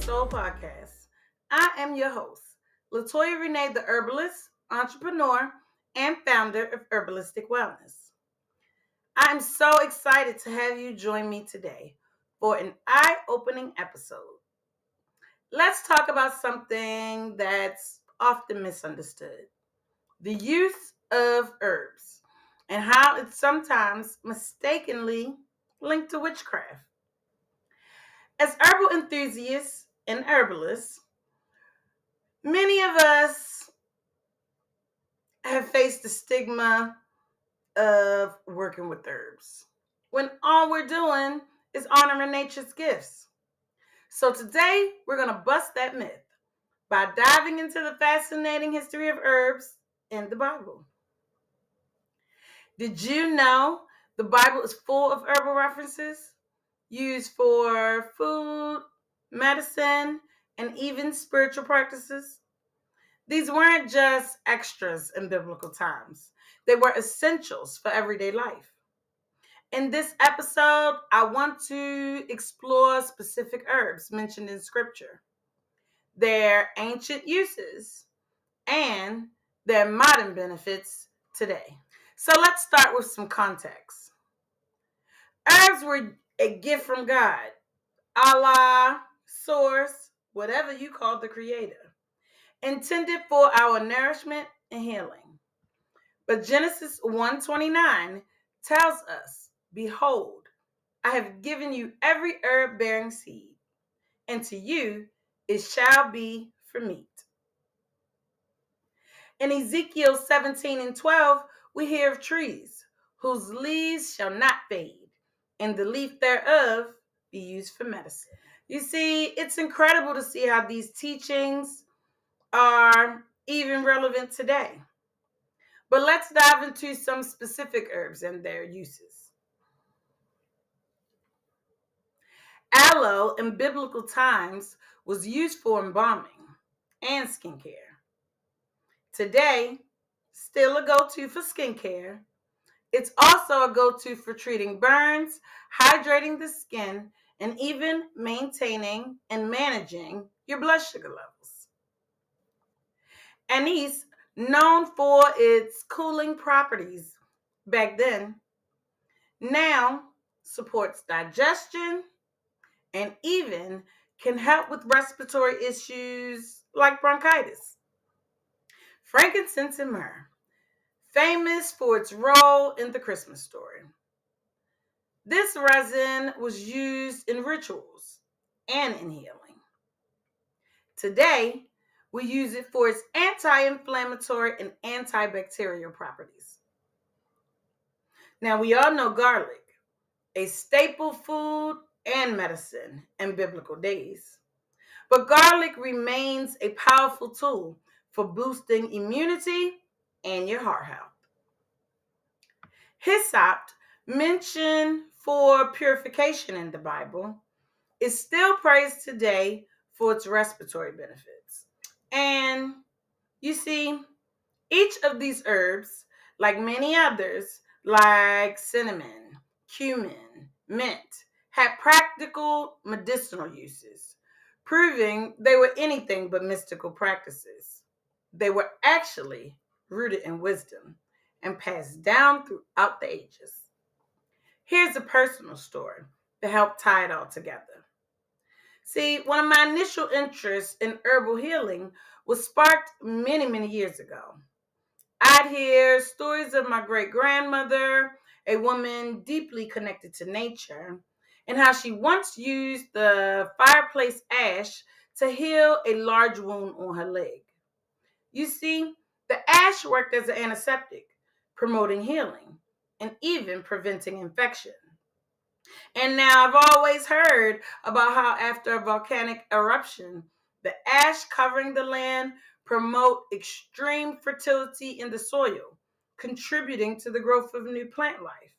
Soul Podcast. I am your host, LaToya Renee, the herbalist, entrepreneur, and founder of Herbalistic Wellness. I am so excited to have you join me today for an eye-opening episode. Let's talk about something that's often misunderstood: the use of herbs and how it's sometimes mistakenly linked to witchcraft. As herbal enthusiasts and herbalists, many of us have faced the stigma of working with herbs when all we're doing is honoring nature's gifts. So today we're going to bust that myth by diving into the fascinating history of herbs in the Bible. Did you know the Bible is full of herbal references used for food, medicine, and even spiritual practices? These weren't just extras in biblical times. They were essentials for everyday life. In this episode, I want to explore specific herbs mentioned in scripture, their ancient uses, and their modern benefits today. So let's start with some context. Herbs were a gift from God, Allah, source, whatever you call the creator, intended for our nourishment and healing. But Genesis 1:29 tells us, "Behold, I have given you every herb bearing seed, and to you it shall be for meat." In Ezekiel 17:12, we hear of trees whose leaves shall not fade, and the leaf thereof be used for medicine. You see, it's incredible to see how these teachings are even relevant today. But let's dive into some specific herbs and their uses. Aloe in biblical times was used for embalming and skincare. Today, still a go-to for skincare. It's also a go-to for treating burns, hydrating the skin, and even maintaining and managing your blood sugar levels. Anise, known for its cooling properties back then, now supports digestion and even can help with respiratory issues like bronchitis. Frankincense and myrrh, famous for its role in the Christmas story. This resin was used in rituals and in healing. Today, we use it for its anti-inflammatory and antibacterial properties. Now, we all know garlic, a staple food and medicine in biblical days. But garlic remains a powerful tool for boosting immunity and your heart health. Hyssop, mentioned for purification in the Bible, is still praised today for its respiratory benefits. And you see, each of these herbs, like many others, like cinnamon, cumin, mint, had practical medicinal uses, proving they were anything but mystical practices. They were actually rooted in wisdom and passed down throughout the ages. Here's a personal story to help tie it all together. See, one of my initial interests in herbal healing was sparked many, many years ago. I'd hear stories of my great grandmother, a woman deeply connected to nature, and how she once used the fireplace ash to heal a large wound on her leg. You see, the ash worked as an antiseptic, promoting healing and even preventing infection. And now I've always heard about how after a volcanic eruption, the ash covering the land promote extreme fertility in the soil, contributing to the growth of new plant life.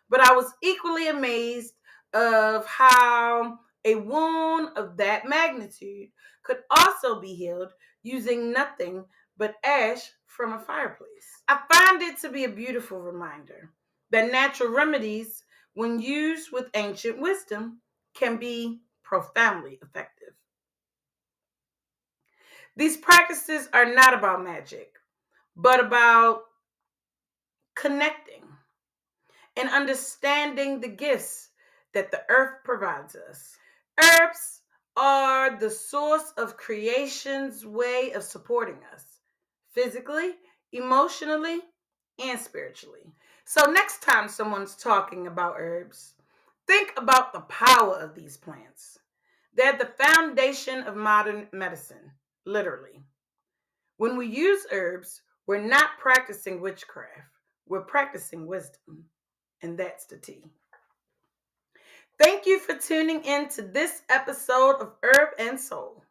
But I was equally amazed of how a wound of that magnitude could also be healed using nothing but ash from a fireplace. I find it to be a beautiful reminder that natural remedies, when used with ancient wisdom, can be profoundly effective. These practices are not about magic, but about connecting and understanding the gifts that the earth provides us. Herbs are the source of creation's way of supporting us physically, emotionally, and spiritually. So, next time someone's talking about herbs, think about the power of these plants. They're the foundation of modern medicine, literally. When we use herbs, we're not practicing witchcraft, we're practicing wisdom. And that's the tea. Thank you for tuning in to this episode of Herb and Soul.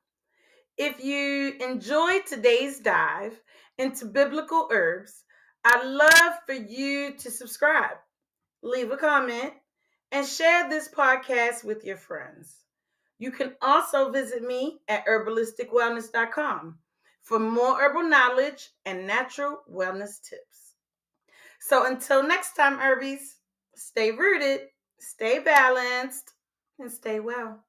If you enjoyed today's dive into biblical herbs, I'd love for you to subscribe, leave a comment, and share this podcast with your friends. You can also visit me at herbalisticwellness.com for more herbal knowledge and natural wellness tips. So until next time, Herbies, stay rooted, stay balanced, and stay well.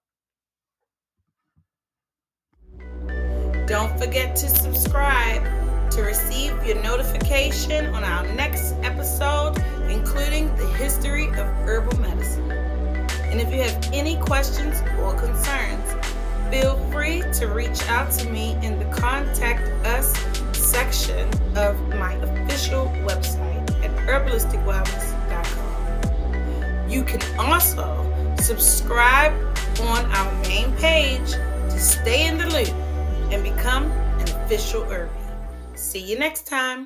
Don't forget to subscribe to receive your notification on our next episode, including the history of herbal medicine. And if you have any questions or concerns, feel free to reach out to me in the Contact Us section of my official website at herbalisticwellness.com. You can also subscribe on our main page to stay in the loop and become an official herbie. See you next time.